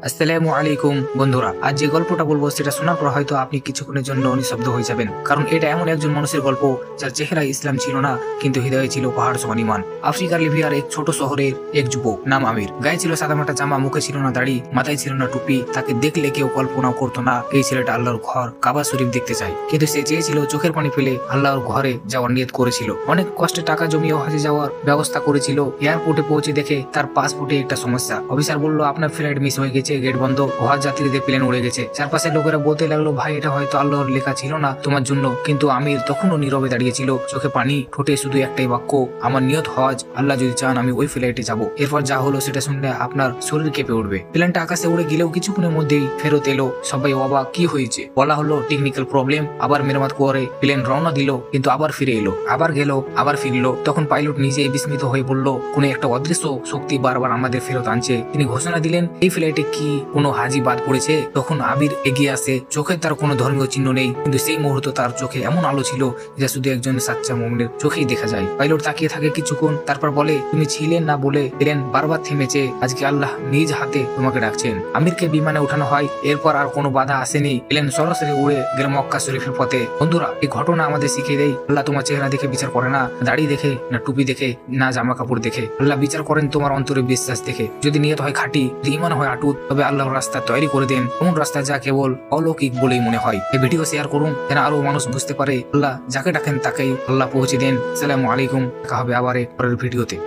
আসসালামু আলাইকুম বন্ধুরা, আজ যে গল্পটা বলবো সেটা শোনার পর হয়তো আপনি কিছুক্ষণের জন্য নিঃশব্দ হয়ে যাবেন, কারণ এটা এমন একজন মানুষের গল্প যার চেহারা ইসলাম ছিল না কিন্তু হৃদয়ে ছিল পাহাড় সমান ঈমান। আফ্রিকার লিবিয়ার এক ছোট শহরের এক যুবক নাম আমির। গায়ে ছিল সাদামাটা জামা, মুখে ছিল না দাড়ি, মাথায় ছিল না টুপি। তাকে দেখলে কেউ কল্পনাও করতো না এই ছেলেটা আল্লাহর ঘর কাবা শরীফ দেখতে চায়, কিন্তু সে চেয়েছিল চোখের পানি ফেলে আল্লাহর ঘরে যাওয়ার নিয়ত করেছিল। অনেক কষ্টে টাকা জমিয়ে হজে যাওয়ার ব্যবস্থা করেছিল। এয়ারপোর্টে পৌঁছে দেখে তার পাসপোর্টে একটা সমস্যা। অফিসার বলল, আপনার ফ্লাইট মিস হয়ে গেছে, গেট বন্ধ, হজ যাত্রীদের প্লেন উড়ে গেছে। চারপাশের লোকেরা বলতে লাগলো, ভাই এটা হয়তো আল্লাহর লেখা ছিল না তোমার জন্য। কিন্তু আমির তখনও নীরবে দাঁড়িয়েছিল, চোখে পানি, ঠোঁটে শুধু একটাই বাক্য, আমার নিয়ত হজ, আল্লাহ যদি চান আমি ওই ফ্লাইটে যাব। এরপর যা হলো সেটা শুনলে আপনার শরীর কেঁপে উঠবে। প্লেনটা আকাশে উড়ে গেলেও কিছুক্ষণের মধ্যেই ফেরত এলো। সবাই অবাক, কি হয়েছে? বলা হলো টেকনিক্যাল প্রবলেম। আবার মেরামত করে প্লেন রওনা দিল, কিন্তু আবার ফিরে এলো, আবার গেল, আবার ফিরলো। তখন পাইলট নিজেই বিস্মিত হয়ে বলল, কোন একটা অদৃশ্য শক্তি বারবার আমাদের ফেরত আনছে। তিনি ঘোষণা দিলেন, এই ফ্লাইটে কি কোনো হাজি বাদ পড়েছে? তখন আবির এগিয়ে আসে। চোখে তার কোনো ধর্মীয় চিহ্ন নেই, কিন্তু সেই মুহূর্তে তার চোখে এমন আলো ছিল যা শুধু একজন সাচ্চা মুমিনের চোখেই দেখা যায়। পাইলট তাকিয়ে থাকে কিছুক্ষণ, তারপর বলে, তুমি ছিলেন না বলে প্লেন বারবার থেমেছে, আজকে আল্লাহ নিজ হাতে তোমাকে ডাকছেন। আমিরকে বিমানে উঠানো হয়। এরপর আর কোনো বাধা আসেনি, প্লেন সরাসরি উড়ে গেল মক্কা শরীফের পথে। বন্ধুরা, এই ঘটনা আমাদের শিখিয়ে দেয়, আল্লাহ তোমার চেহারা দেখে বিচার করে না, দাড়ি দেখে না, টুপি দেখে না, জামা কাপড় দেখে। আল্লাহ বিচার করেন তোমার অন্তরে বিশ্বাস দেখে। যদি নিয়ত হয় খাঁটি, যদি ঈমান হয় অটুট, তবে আল্লাহর রাস্তা তৈরি করে দেন, এমন রাস্তা যা কেবল অলৌকিক বলেই মনে হয়। এই ভিডিও শেয়ার করুন যেন আরো মানুষ বুঝতে পারে আল্লাহ যাকে ডাকেন তাকেই আল্লাহ পৌঁছে দেন। আসসালামু আলাইকুম, দেখা হবে আবার পরের ভিডিওতে।